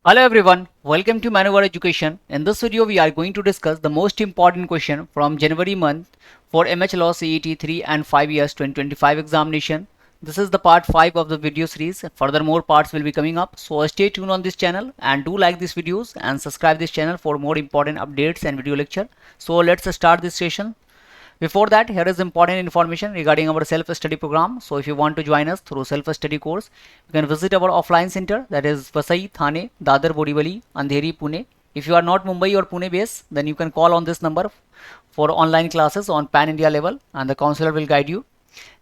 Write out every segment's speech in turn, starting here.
Hello everyone, welcome to Maneuver Education. In this video, we are going to discuss the most important question from January month for MH Law CET 3 and 5 years 2025 examination. This is the part 5 of the video series. Further more parts will be coming up. So stay tuned on this channel and do like these videos and subscribe this channel for more important updates and video lecture. So let's start this session. Before that, here is important information regarding our self-study program. So if you want to join us through self-study course, you can visit our offline center, that is Vasai, Thane, Dadar, Borivali, Andheri, Pune. If you are not Mumbai or Pune based, then you can call on this number for online classes on pan India level and the counselor will guide you.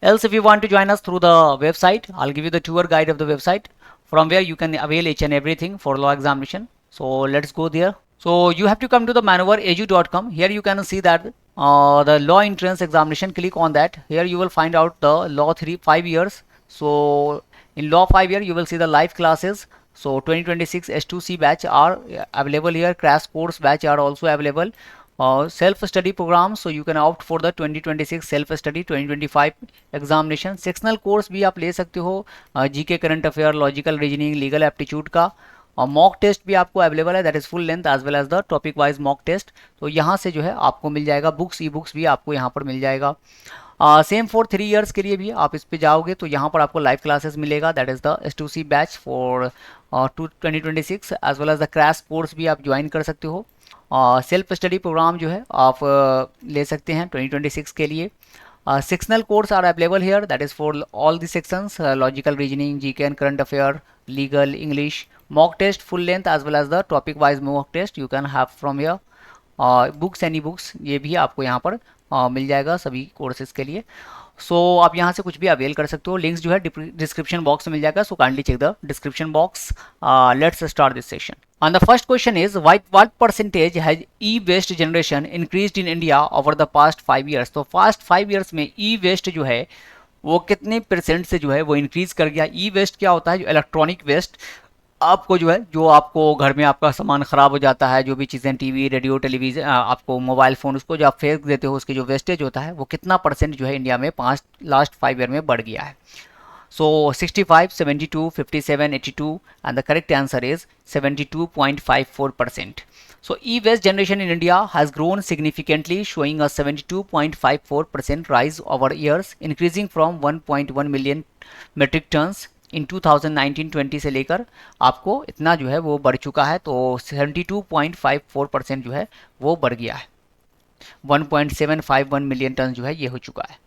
Else if you want to join us through the website, I'll give you the tour guide of the website from where you can avail each and everything for law examination. So let's go there. So you have to come to the maneuveredu.com. Here you can see that the law entrance examination. Click on that. Here you will find out the law 5 years. So in law 5 year you will see the live classes. So 2026 S2C batch are available here. Crash course batch are also available. Self study program, so you can opt for the 2026 self study 2025 examination. Sectional course भी आप ले सकते हो, GK current affair, logical reasoning, legal aptitude का. और mock test भी आपको available है, that is full length as well as the topic wise mock test. तो यहाँ से जो है आपको मिल जाएगा. बुक्स ई बुक्स भी आपको यहाँ पर मिल जाएगा. सेम फॉर 3 इयर्स के लिए भी आप इस पे जाओगे तो यहाँ पर आपको लाइव क्लासेस मिलेगा, that is the S2C batch for 2026 as well as the crash course भी आप ज्वाइन कर सकते हो. सेल्फ स्टडी प्रोग्राम जो है आप ले सकते हैं 2026 के लिए. Sectional course are available here, that is for all the sections, logical reasoning, GK and current affair, legal, English. Mock test full length as well as the topic wise mock test you can have from here. Books any books ये भी आपको यहाँ पर मिल जाएगा सभी courses के लिए. सो आप यहाँ से कुछ भी अवेल कर सकते हो. लिंक्स जो है डिस्क्रिप्शन बॉक्स में मिल जाएगा. So kindly check the description box. Let's start this session. And the first question is, what percentage has e-waste generation increased in India over the past 5 years? तो past 5 years में e-waste जो है वो कितने percent से जो है वो इंक्रीज कर गया. ई वेस्ट क्या होता है? जो इलेक्ट्रॉनिक वेस्ट आपको जो है, जो आपको घर में आपका सामान ख़राब हो जाता है, जो भी चीज़ें टीवी, रेडियो, टेलीविज़न, आपको मोबाइल फ़ोन, उसको जो आप फेंक देते हो, उसकी जो वेस्टेज होता है वो कितना परसेंट जो है इंडिया में लास्ट 5 ईयर में बढ़ गया है. So 65, 72, 57, 82 and the correct answer is 72.54%. So e-waste generation in India has grown significantly, showing a 72.54% rise over years, increasing from 1.1 million metric tons इन 2019-20 से लेकर आपको इतना जो है वो बढ़ चुका है. तो 72.54% जो है वो बढ़ गया है. 1.751 मिलियन टन जो है ये हो चुका है.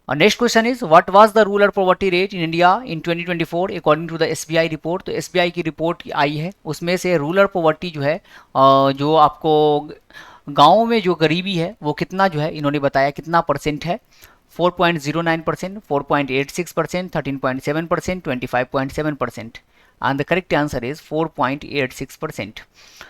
Next question is, what was the rural poverty rate in India in 2024 according to the SBI report. तो SBI की रिपोर्ट आई है, उसमें से रूरल पॉवर्टी जो है, जो आपको गाँव में जो गरीबी है वो कितना जो है इन्होंने बताया कितना परसेंट है. 4.09%, 4.86%, 13.7%, 25.7%. And the correct answer is 4.86%.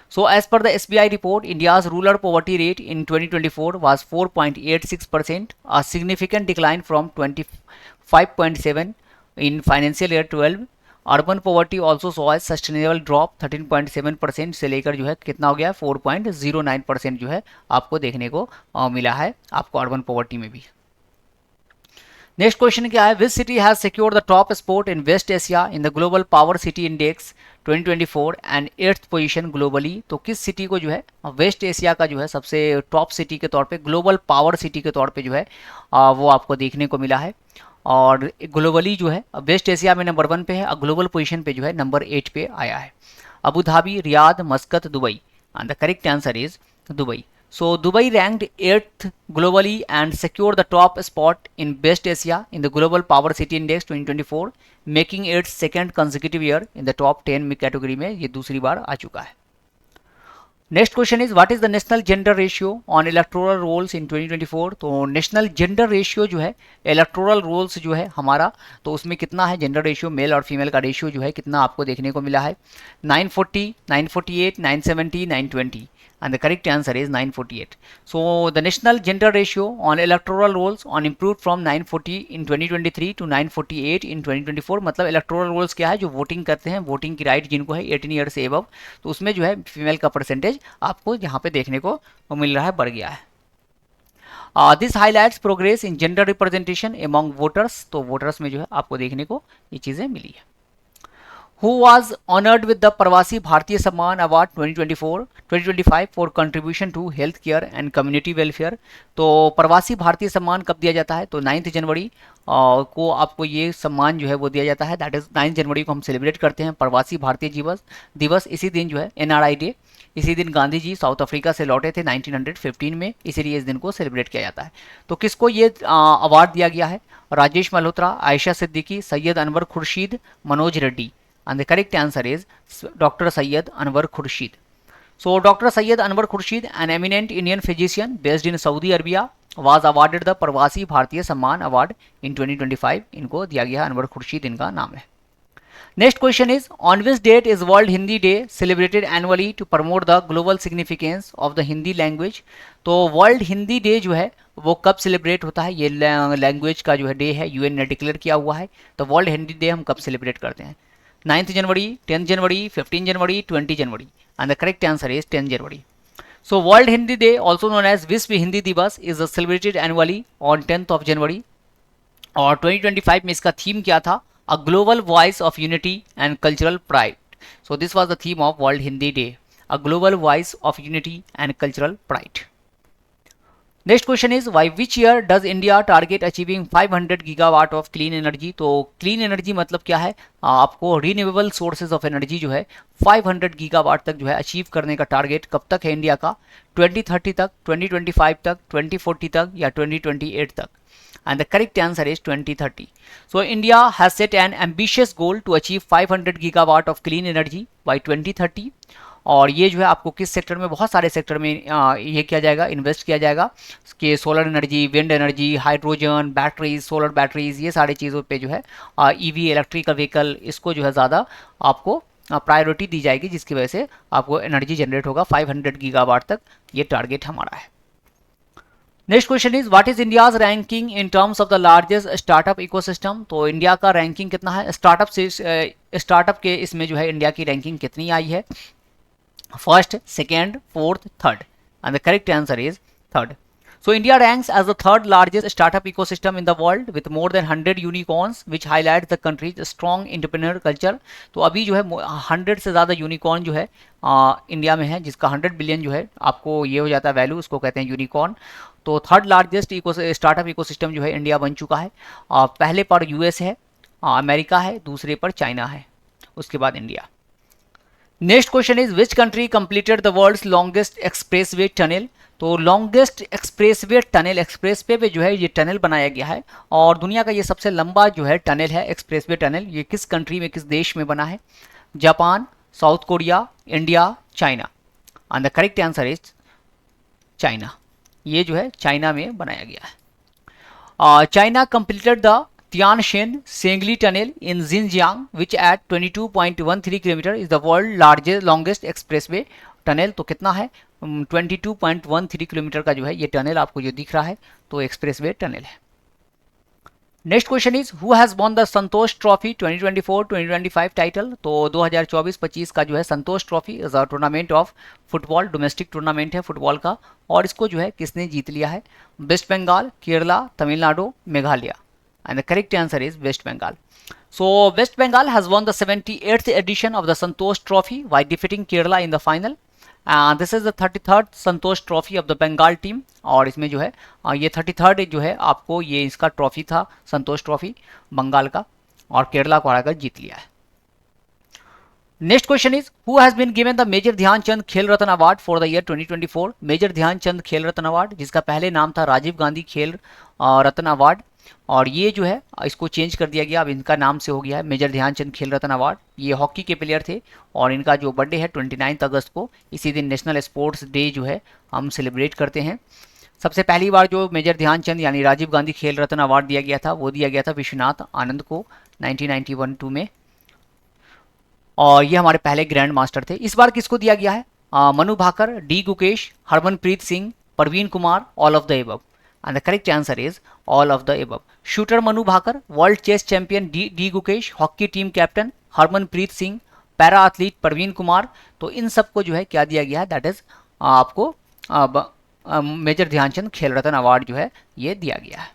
So as per the SBI report, India's rural poverty rate in 2024 was 4.86%, a significant decline from 25.7 in financial year 12. Urban poverty also saw a sustainable drop. 13.7% से लेकर जो है कितना हो गया, 4.09% जो है आपको देखने को मिला है आपको अर्बन पॉवर्टी में भी. नेक्स्ट क्वेश्चन क्या है, which city has secure the top spot in West Asia in the global power city index 2024 and 8th position globally. तो किस सिटी को जो है वेस्ट एशिया का जो है सबसे टॉप सिटी के तौर पे, ग्लोबल पावर सिटी के तौर पे जो है वो आपको देखने को मिला है. और ग्लोबली जो है वेस्ट एशिया में नंबर 1 पे है और ग्लोबल पोजीशन पे जो है नंबर 8 पे आया है. Abu Dhabi, Riyadh, मस्कत, Dubai. And the correct answer is Dubai. So Dubai ranked 8th globally and secured the top spot in West Asia in the Global Power City Index 2024, making its second consecutive year in the top 10 category में ये दूसरी बार आ चुका है. Next question is, what is the national gender ratio on electoral rolls in 2024. तो national gender ratio जो है electoral rolls जो है हमारा, तो उसमें कितना है जेंडर रेशियो, मेल और फीमेल का रेशियो जो है कितना आपको देखने को मिला है. 940, 948, 970, 920. And the correct answer is 948. So the national gender ratio on electoral rolls on improved from 940 in 2023 to 948 in 2024. मतलब electoral rolls क्या है, जो वोटिंग करते हैं, वोटिंग की राइट जिनको है 18 ईयर से एबव, तो उसमें जो है फीमेल का परसेंटेज आपको यहाँ पे देखने को मिल रहा है, बढ़ गया है. This highlights progress in gender representation among voters. तो वोटर्स में जो है आपको देखने को ये चीज़ें मिली है. who was honored with the Pravasi Bharatiya Samman award 2024-2025 for contribution to health care and community welfare. तो प्रवासी भारतीय सम्मान कब दिया जाता है? तो 9 जनवरी को आपको ये सम्मान जो है वो दिया जाता है। दैट इज 9 जनवरी को हम सेलिब्रेट करते हैं प्रवासी भारतीय दिवस। इसी दिन जो है NRI डे, इसी दिन गांधी जी साउथ अफ्रीका से लौटे थे 1915 में, इसीलिए इस दिन को सेलिब्रेट किया जाता है। तो किसको ये अवार्ड दिया गया है? Rajesh Malhotra, Ayesha Siddiqui, Syed Anwar Khurshid, Manoj Reddy. And the correct answer is Dr. Syed Anwar Khurshid. So Dr. Syed Anwar Khurshid, an eminent Indian physician based in Saudi Arabia, was awarded the Pravasi Bharatiya Samman award in 2025। इनको दिया गया अनवर खुर्शीद, इनका नाम है। Next question is on which date is world Hindi day celebrated annually to promote the global significance of the Hindi language. तो world Hindi day जो है वो कब सेलिब्रेट होता है? ये लैंग्वेज का जो है डे है, यूएन ने डिक्लेयर किया हुआ है। तो वर्ल्ड हिंदी डे हम कब सेलिब्रेट करते हैं? 9 जनवरी, 10 जनवरी, 15 जनवरी, 20 जनवरी। And the correct answer is 10 January. So world Hindi day, also known as Vishwa Hindi Diwas, is celebrated annually on 10th of January. और 2025 में इसका थीम क्या था? A global voice of unity and cultural pride. So this was the theme of world Hindi day, a global voice of unity and cultural pride. Next question is why which year does India target achieving 500 gigawatt of clean energy. तो clean energy मतलब क्या है? आपको renewable sources of energy जो है 500 gigawatt तक जो है अचीव करने का टारगेट कब तक है इंडिया का? 2030 तक, 2025 तक, 2040 तक या 2028 तक? And the correct answer is 2030. So India has set an ambitious goal to achieve 500 gigawatt of clean energy by 2030। और ये जो है आपको किस सेक्टर में? बहुत सारे सेक्टर में ये किया जाएगा, इन्वेस्ट किया जाएगा कि solar energy, wind energy, hydrogen, batteries, solar batteries, ये सारी चीज़ों पे जो है EV इलेक्ट्रिकल व्हीकल, इसको जो है ज़्यादा आपको प्रायोरिटी दी जाएगी, जिसकी वजह से आपको एनर्जी जनरेट होगा 500 गीगावाट तक। ये टारगेट हमारा है। Next question is what is India's ranking in terms of the largest startup ecosystem. तो इंडिया का रैंकिंग कितना है स्टार्टअप के इसमें जो है इंडिया की रैंकिंग कितनी आई है? First, second, fourth, third? And the correct answer is third. So India ranks as the third largest startup ecosystem in the world with more than 100 unicorns, which highlights the country's strong entrepreneur culture। तो अभी जो है 100 से ज़्यादा unicorn जो है India में है, जिसका 100 बिलियन जो है आपको ये हो जाता है वैल्यू, उसको कहते हैं यूनिकॉर्न। तो थर्ड लार्जेस्ट स्टार्टअप इकोसिस्टम जो है इंडिया बन चुका है। पहले पर यूएस है, अमेरिका है, दूसरे पर चाइना है, उसके बाद India. Next question is which country completed the world's longest expressway tunnel. तो लॉन्गेस्ट एक्सप्रेसवे टनल, एक्सप्रेसवे पे जो है ये टनल बनाया गया है और दुनिया का ये सबसे लंबा जो है टनल है एक्सप्रेसवे टनल। ये किस कंट्री में, किस देश में बना है? Japan, South Korea, India, China? And the correct answer is China. ये जो है चाइना में बनाया गया है। China completed the Tianshan Shengli tunnel in Xinjiang which at 22.13 kilometre is the world longest expressway tunnel. तो कितना है? 22.13 किलोमीटर का जो है ये टनल आपको जो दिख रहा है, तो एक्सप्रेसवे टनल है। Next question is who has won the Santosh trophy 2024-2025 title. तो 2024-25 का जो है Santosh trophy is a tournament of football, domestic tournament है फुटबॉल का, और इसको जो है किसने जीत लिया है? West Bengal, Kerala, Tamil Nadu, Meghalaya? And the correct answer is West Bengal. So West Bengal has won the 78th edition of the Santosh Trophy by defeating Kerala in the final. This is the 33rd Santosh trophy of the Bengal team, और इसमें जो है ये 33rd जो है आपको ये इसका ट्रॉफी था संतोष ट्रॉफी बंगाल का, और केरला को हराकर जीत लिया है। Next question is who has been given the Major Dhyan Chand Khel Ratna award for the year 2024। Major Dhyan Chand Khel Ratna award, जिसका पहले नाम था राजीव गांधी खेल रत्न अवार्ड, और ये जो है इसको चेंज कर दिया गया, अब इनका नाम से हो गया है मेजर ध्यानचंद खेल रत्न अवार्ड। ये हॉकी के प्लेयर थे और इनका जो बर्थडे है 29 अगस्त को, इसी दिन नेशनल स्पोर्ट्स डे जो है हम सेलिब्रेट करते हैं। सबसे पहली बार जो मेजर ध्यानचंद यानी राजीव गांधी खेल रत्न अवार्ड दिया गया था वो दिया गया था विश्वनाथ आनंद को 1991 में, और ये हमारे पहले ग्रैंड मास्टर थे। इस बार किसको दिया गया है? Manu Bhaker, D Gukesh, Harmanpreet Singh, Praveen Kumar, all of the above. And the correct answer is all of the above. Shooter Manu Bhaker, world chess champion D Gukesh, hockey team captain Harmanpreet Singh, para athlete Praveen Kumar, तो इन सबको जो है क्या दिया गया है? दैट इज आपको मेजर ध्यानचंद खेल रत्न अवार्ड जो है ये दिया गया है।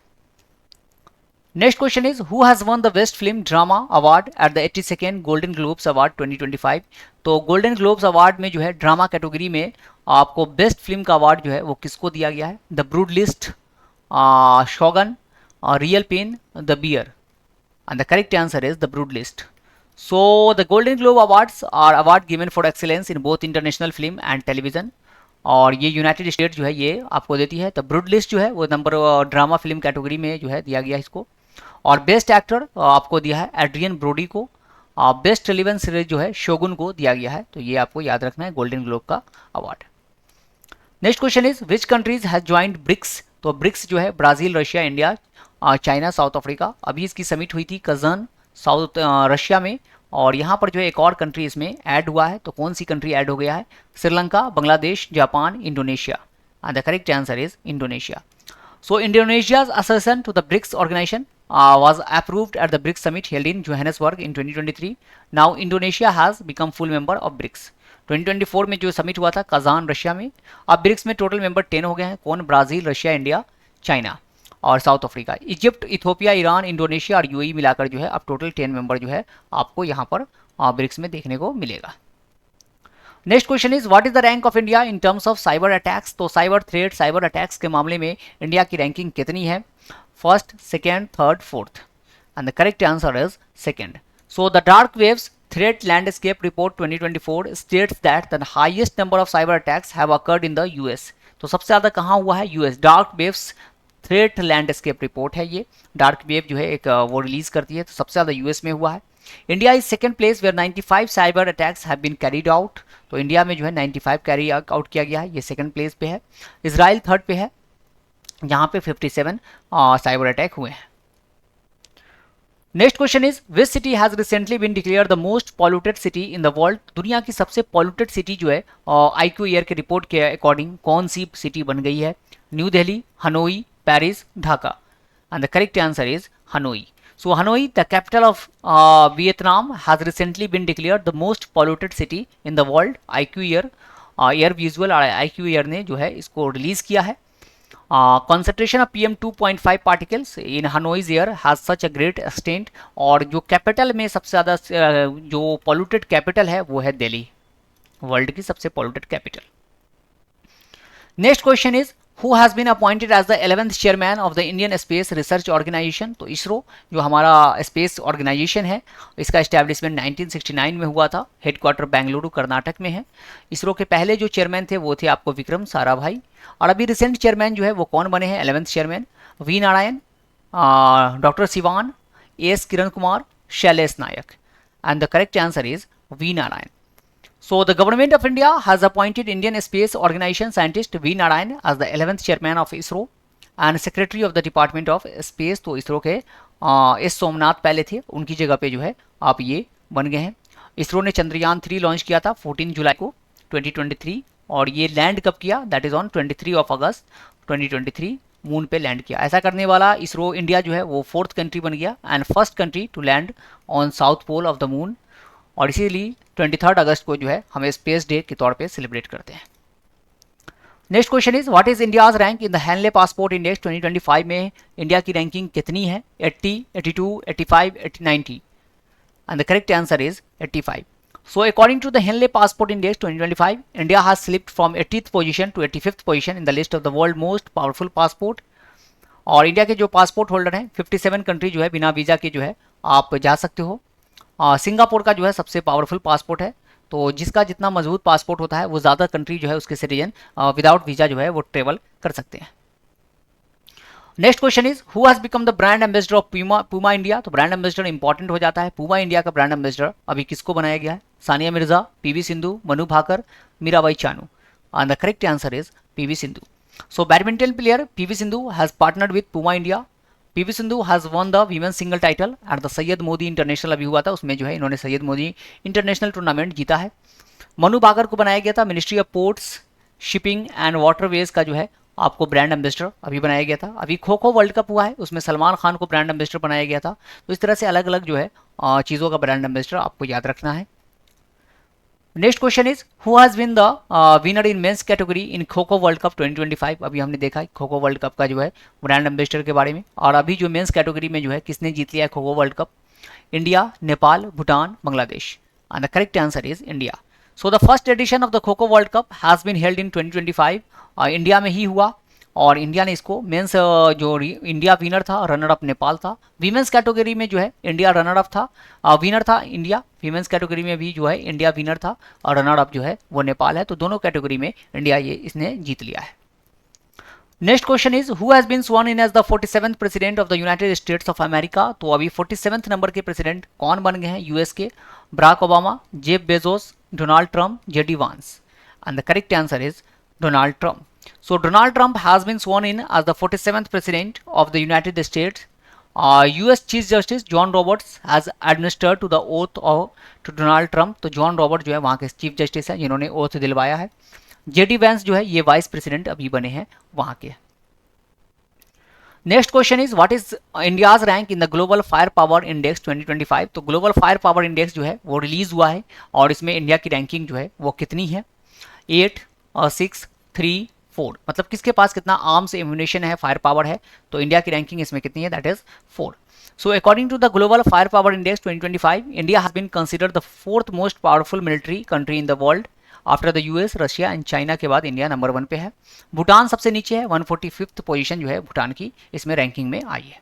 Next question is who has won the best film drama award at the 82nd golden globes award 2025। तो गोल्डन ग्लोब्स अवार्ड में जो है ड्रामा कैटेगरी में आपको बेस्ट फिल्म का अवार्ड जो है वो किसको दिया गया है? The Brutalist, Shogun, Real Pain, The Bear. And the correct answer is The Brutalist. So the Golden Globe Awards are award given for excellence in both international film and television, और ये United state जो है ये आपको देती है। तो brood list जो है वो नंबर ड्रामा फिल्म कैटेगरी में जो है दिया गया इसको। और बेस्ट एक्टर आपको दिया है एड्रियन ब्रोडी को। बेस्ट टेलीविजन सीरीज जो है शोगुन को दिया गया है। तो ये आपको याद रखना है गोल्डन ग्लोब का award. Next question is which countries has joint BRICS. तो ब्रिक्स जो है Brazil, Russia, India, China, South Africa. अभी इसकी समिट हुई थी कजन साउथ रशिया में, और यहाँ पर जो है एक और कंट्री इसमें ऐड हुआ है। तो कौन सी कंट्री ऐड हो गया है? Sri Lanka, Bangladesh, Japan, Indonesia. And the correct answer is Indonesia. So Indonesia's accession to the BRICS organization was approved at the BRICS summit held in Johannesburg in 2023. Now Indonesia has become full member of BRICS. 2024 में जो summit हुआ था Kazan Russia में, अब BRICS में total member 10 हो गए हैं। कौन? ब्राजील, रशिया, इंडिया, चाइना और south Africa. Egypt, Ethiopia, Iran, Indonesia और यूएई मिलाकर जो है अब टोटल 10 मेंबर जो है आपको यहाँ पर ब्रिक्स में देखने को मिलेगा। Next question is what is the rank of India in terms of cyber attacks. तो साइबर थ्रेट, साइबर अटैक्स के मामले में इंडिया की रैंकिंग कितनी है? First, second, third, fourth. And the correct answer is second. So the dark waves threat landscape report 2024 states that the highest number of cyber attacks have occurred in the US. तो सबसे ज्यादा कहाँ हुआ है? US. Dark waves threat landscape report है ये, dark wave जो है एक वो रिलीज करती है, तो सबसे ज्यादा यूएस में हुआ है। India is second place where 95 cyber attacks have been carried out. तो इंडिया में जो है 95 कैरी आउट किया गया है, ये सेकंड प्लेस पे है। इजराइल थर्ड पे है, यहाँ पे 57 साइबर अटैक हुए हैं। Next question is which city has recently been declared the most polluted city in the world. दुनिया की सबसे पॉल्यूटेड सिटी जो है IQ ईयर के रिपोर्ट के अकॉर्डिंग कौन सी सिटी बन गई है? New Delhi, Hanoi, Paris, Dhaka. And the correct answer is Hanoi. So Hanoi, the capital of Vietnam, has recently been declared the most polluted city in the world. IQ Year, Air Visual IQ Year ने जो है इसको release किया है। Concentration of PM 2.5 particles in Hanoi's air has such a great extent। और जो capital में सबसे ज़्यादा जो polluted कैपिटल है वो है दिल्ली, वर्ल्ड की सबसे polluted capital. Next question is who has been appointed as the 11th chairman of the Indian space research organisation. तो इसरो जो हमारा स्पेस ऑर्गेनाइजेशन है, इसका एस्टैब्लिशमेंट 1969 में हुआ था। हेडक्वार्टर बेंगलुरु कर्नाटक में है। इसरो के पहले जो चेयरमैन थे वो थे आपको विक्रम साराभाई, और अभी रिसेंट चेयरमैन जो है वो कौन बने हैं? 11th chairman V Narayan, doctor Sivan, AS Kiran Kumar, Shailesh Nayak. And the correct answer is V Narayan. So the government of India has appointed Indian Space Organization scientist V Narayan as the 11th chairman of ISRO and secretary of the Department of Space। तो इसरो के S Somnath पहले थे, उनकी जगह पे जो है आप ये बन गए हैं। इसरो ने चंद्रयान 3 लॉन्च किया था 14 जुलाई को 2023, और ये लैंड कब किया? That is on 23 August 2023 moon पे लैंड किया। ऐसा करने वाला इसरो इंडिया जो है वो 4th कंट्री बन गया and first country to land on south pole of the moon, और इसीलिए 23 अगस्त को जो है हमें स्पेस डे के तौर पे सेलिब्रेट करते हैं। Next question is what is India's rank in the Henley passport index 2025 में इंडिया की रैंकिंग कितनी है? 80, 82, 85, 90। And the correct answer is 85। So according to the Henley passport index 2025 India has slipped from 80th position to 85th position in the list of the world most powerful passport. और India के जो passport holder हैं 57 country जो है बिना visa के जो है आप जा सकते हो। सिंगापुर का जो है सबसे पावरफुल पासपोर्ट है, तो जिसका जितना मजबूत पासपोर्ट होता है वो ज़्यादा कंट्री जो है उसके सिटीजन विदाउट वीजा जो है वो ट्रेवल कर सकते हैं। Next question is who has become the brand ambassador of Puma India. तो ब्रांड एम्बेसडर इंपॉर्टेंट हो जाता है। पूमा इंडिया का ब्रांड एम्बेसडर अभी किसको बनाया गया है? Sania Mirza, PV Sindhu, Manu Bhaker, Mirabai Chanu. And the correct answer is PV Sindhu. So badminton player PV Sindhu has partnered with Puma India. PV Sindhu has won the women single title at the Syed Modi international अभी हुआ था, उसमें जो है इन्होंने सैयद मोदी इंटरनेशनल टूर्नामेंट जीता है। मनु भाकर को बनाया गया था ministry of ports, shipping and waterways का जो है आपको ब्रांड एम्बेसडर अभी बनाया गया था। अभी खो खो वर्ल्ड कप हुआ है, उसमें सलमान खान को ब्रांड एम्बेसडर बनाया गया था। तो इस तरह से अलग अलग जो है चीज़ों का ब्रांड एम्बेसडर आपको याद रखना है। Next question is who has been the winner in men's category in kho kho world cup 2025। अभी हमने देखा है खो खो वर्ल्ड कप का जो है ब्रांड एम्बेसडर के बारे में, और अभी जो मेंस कैटेगरी में जो है किसने जीत लिया है kho kho world cup? India, Nepal, Bhutan, Bangladesh. And the correct answer is India. So the first edition of the kho kho world cup has been held in 2025। India में ही हुआ, और इंडिया ने इसको मेंस जो इंडिया विनर था, रनर अप नेपाल था। वीमेंस कैटेगरी में जो है इंडिया रनर अप था, विनर था इंडिया। वीमेंस कैटेगरी में भी जो है इंडिया विनर था, और रनर अप जो है वो नेपाल है। तो दोनों कैटेगरी में इंडिया ये इसने जीत लिया है। Next question is who has been sworn in as the 47th president of the United States of America. तो अभी 47th नंबर के प्रेसिडेंट कौन बन गए हैं यूएस के? Barack Obama, Jeff Bezos, Donald Trump, JD Vance. And the correct answer is Donald Trump. So Donald Trump has been sworn in as the 47th President of the United States. US Chief Justice John Roberts has administered to the oath to Donald Trump. तो John Robert जो है वहाँ के chief justice हैं जिन्होंने oath दिलवाया है। JD Vance जो है ये वाइस प्रेसिडेंट अभी बने हैं वहाँ के। Next question is what is India's rank in the global fire power index 2025। तो ग्लोबल फायर पावर इंडेक्स जो है वो रिलीज हुआ है, और इसमें इंडिया की रैंकिंग जो है वो कितनी है? 8, 6, 3, 4। मतलब किसके पास कितना आर्म्स एम्यूनेशन है, फायर पावर है। तो इंडिया की रैंकिंग इसमें कितनी है? That is 4। So according to the global fire power index 2025, India has been considered the 4th most powerful military country in the world. After the US, Russia and China के बाद India number 1 पे है। भूटान सबसे नीचे है, 145th position जो है भूटान की इसमें रैंकिंग में आई है।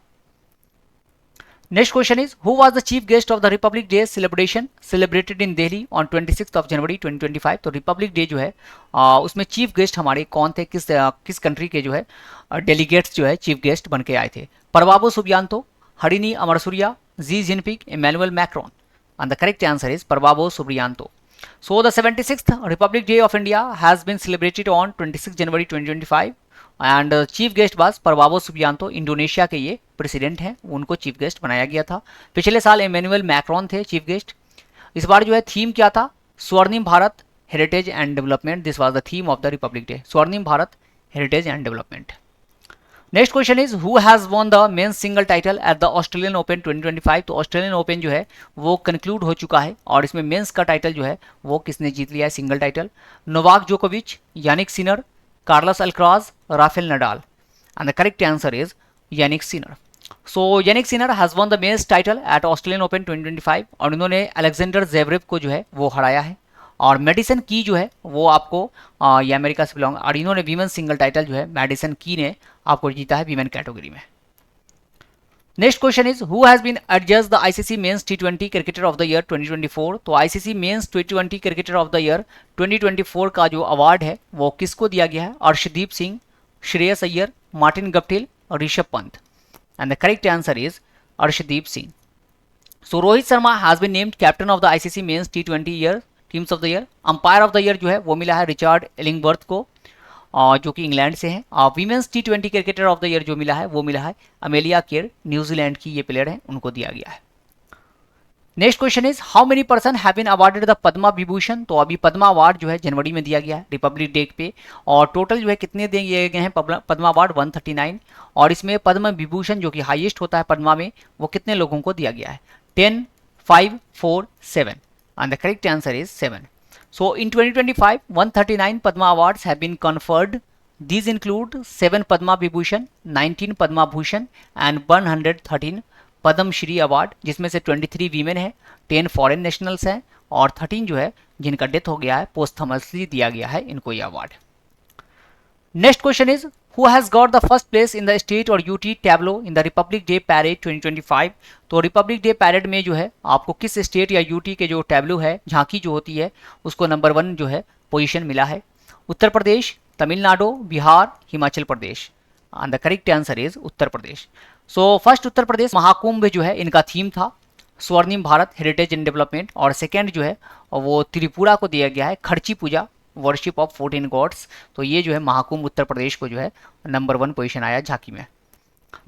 Next question is who was the chief guest of the Republic day celebration celebrated in Delhi on 26th of January 2025। तो रिपब्लिक डे जो है उसमें चीफ गेस्ट हमारे कौन थे, किस कंट्री के जो है डेलीगेट्स जो है चीफ गेस्ट बन के आए थे? Prabowo Subianto, Harini Amarasuriya, Xi Jinping, Emmanuel Macron. And the correct answer is Prabowo Subianto. So the 76th Republic Day of India has been celebrated on 26 January 2025 and chief guest was Prabowo Subianto, Indonesia के ये president हैं, उनको chief guest बनाया गया था। पिछले साल Emmanuel Macron थे चीफ गेस्ट। इस बार जो है थीम क्या था? Swarnim Bharat, heritage and development. This was the theme of the Republic Day, Swarnim Bharat, heritage and development. Next question is who has won the men's single title at the Australian Open 2025। तो Australian open जो है वो conclude हो चुका है, और इसमें mains का टाइटल जो है वो किसने जीत लिया है सिंगल टाइटल? नोवाक जोकोविच, Jannik Sinner, Carlos Alcaraz, Rafael Nadal. And the correct answer is Jannik Sinner. So Jannik Sinner has won the men's title at Australian Open 2025, और उन्होंने अलेक्जेंडर ज़ेवरेव को जो है वो हराया है। और मेडिसन की जो है वो आपको ये अमेरिका से बिलोंग, और इन्होंने वीमेन सिंगल टाइटल जो है मेडिसन की ने आपको जीता है वीमेन कैटेगरी में। Next question is who has been adjudged the ICC men's टी20 क्रिकेटर ऑफ द ईयर 2024। तो आईसीसी मेंस टी20 क्रिकेटर ऑफ द ईयर 2024 का जो अवार्ड है वो किसको दिया गया है? अर्शदीप सिंह, श्रेयस अय्यर, मार्टिन गप्टिल और Rishabh Pant. And the correct answer is Arshdeep Singh. So Rohit Sharma has been named captain of the ICC men's टी20 year teams of the year. Umpire of the year जो है वो मिला है रिचार्ड एलिंगबर्थ को, जो कि इंग्लैंड से हैं। Women's T20 cricketer of the year जो मिला है वो मिला है अमेलिया केयर, न्यूजीलैंड की ये प्लेयर हैं, उनको दिया गया है। Next question is how many person have been awarded the Padma Vibhushan. तो अभी पद्मा अवार्ड जो है जनवरी में दिया गया है रिपब्लिक डे पे, और टोटल जो है कितने दिए गए हैं पद्मा अवार्ड? 139। और इसमें पद्म विभूषण जो कि हाईएस्ट होता है पद्मा में, वो कितने लोगों को दिया गया है? 10, 5, 4, 7। and the correct answer is 7. So in 2025, 139 Padma Awards have been conferred. These include 7 Padma Vibhushan, 19 Padma Bhushan and 113 Padma Shri award, जिसमें से 23 वीमेन है, 10 फॉरेन नेशनल्स हैं और 13 जो है जिनका डेथ हो गया है पोस्टमसली दिया गया है इनको ये award. Next question is who has got the first place in the state और UT tableau in the Republic Day parade 2025। तो रिपब्लिक डे पैरेड में जो है आपको किस स्टेट या यूटी के जो टैब्लो है, झांकी जो होती है, उसको नंबर 1 जो है पोजीशन मिला है? Uttar Pradesh, Tamil Nadu, Bihar, Himachal Pradesh. And the correct answer is Uttar Pradesh. So first Uttar Pradesh Mahakumbh जो है इनका थीम था Swarnim Bharat, heritage and development, और सेकेंड जो है वो त्रिपुरा को दिया गया है खर्ची पूजा, वर्शिप ऑफ 14 गॉड्स। तो ये जो है महाकुंभ उत्तर प्रदेश को जो है नंबर 1 पोजीशन आया झांकी में।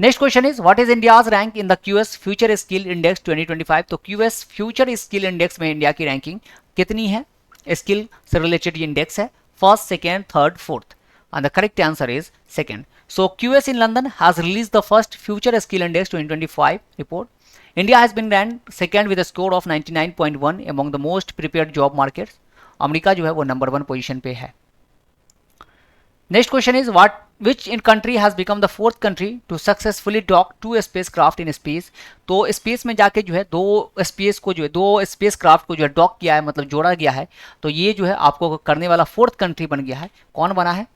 Next question is what is India's rank in the QS future skill index 2025। तो क्यूएस फ्यूचर स्किल इंडेक्स में इंडिया की रैंकिंग कितनी है? स्किल से रिलेटेड इंडेक्स है, first, second, third, fourth, and the correct answer is second. So QS in London has released the first Future Skill Index 2025 report. India has been ranked second with a score of 99.1 among the most prepared job markets. America जो है वो number 1 position पे है। Next question is what which in country has become the 4th country to successfully dock 2 spacecraft in space. तो space में जाके जो है दो स्पेस क्राफ्ट को जो है डॉक किया है, मतलब जोड़ा गया है। तो ये जो है आपको करने वाला 4th कंट्री बन गया है। कौन बना है?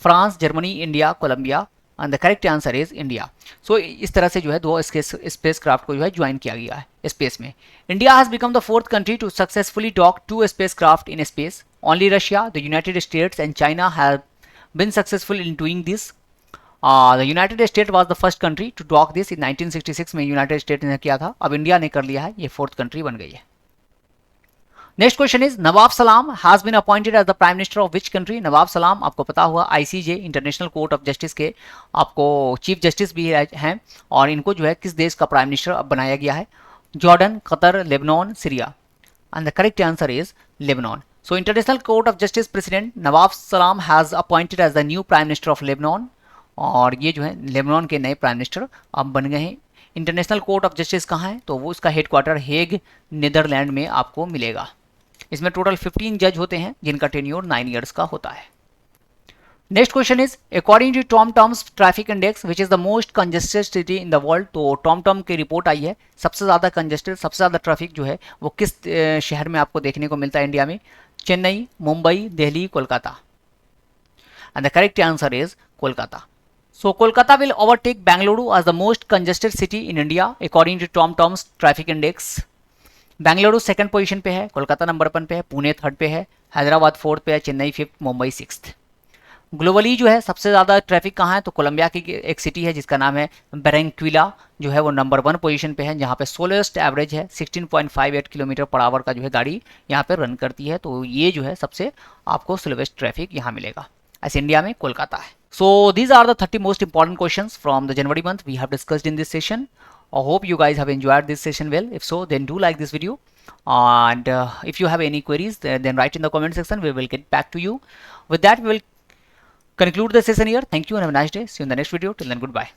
France, Germany, India, Colombia, and the correct answer is India. So इस तरह से जो है दो स्पेस क्राफ्ट को जो है ज्वाइन किया गया है स्पेस में। India has become the 4th country to successfully dock 2 spacecraft in space. Only Russia, the United States and China have been successful in doing this. The United States was the first country to dock this in 1966 में United state ने किया था। अब India ने कर लिया है, ये 4th कंट्री बन गई है। Next question is Nawaf Salam has been appointed as the prime minister of which country. Nawaf Salam आपको पता हुआ ICJ International Court of Justice के आपको चीफ जस्टिस भी हैं, और इनको जो है किस देश का प्राइम मिनिस्टर अब बनाया गया है? Jordan, Qatar, Lebanon, Syria, and the correct answer is Lebanon. So International Court of Justice President Nawaf Salam has appointed as the new Prime Minister of Lebanon, और ये जो है लेबनान के नए प्राइम मिनिस्टर अब बन गए हैं। इंटरनेशनल कोर्ट ऑफ जस्टिस कहाँ है? तो वो उसका हेडक्वार्टर हेग, नीदरलैंड में आपको मिलेगा। इसमें टोटल 15 जज होते हैं जिनका टेन्योर 9 इयर्स का होता है। Next question is according to TomTom's traffic index which is the most congested city in the world. तो टॉमटॉम की रिपोर्ट आई है, सबसे ज़्यादा कंजेस्टेड, सबसे ज़्यादा ट्रैफिक जो है वो किस शहर में आपको देखने को मिलता है इंडिया में? Chennai, Mumbai, Delhi, Kolkata, and the correct answer is Kolkata. So Kolkata will overtake Bengaluru as the most congested city in India according to TomTom's traffic index. Bengaluru 2nd position पे है, कोलकाता नंबर 1 पे है, पुणे 3rd पे है, हैदराबाद 4th पे है, Chennai 5th, Mumbai 6th। Globally जो है सबसे ज़्यादा ट्रैफिक कहाँ है? तो कोलंबिया की एक सिटी है जिसका नाम है बैरंक्विला, जो है वो नंबर 1 पोजीशन पे है, जहाँ पे स्लोएस्ट एवरेज है 16.58 किलोमीटर पर आवर का जो है गाड़ी यहाँ पे रन करती है। तो ये जो है सबसे आपको स्लोएस्ट ट्रैफिक यहाँ मिलेगा। ऐसे इंडिया में कोलकाता है। So these are the 30 most important questions from the January month we have discussed in this session. I hope you guys have enjoyed this session well. If so, then do like this video, and if you have any queries, then write in the comment section. We will get back to you. With that, we will conclude the session here. Thank you and have a nice day. See you in the next video. Till then, goodbye.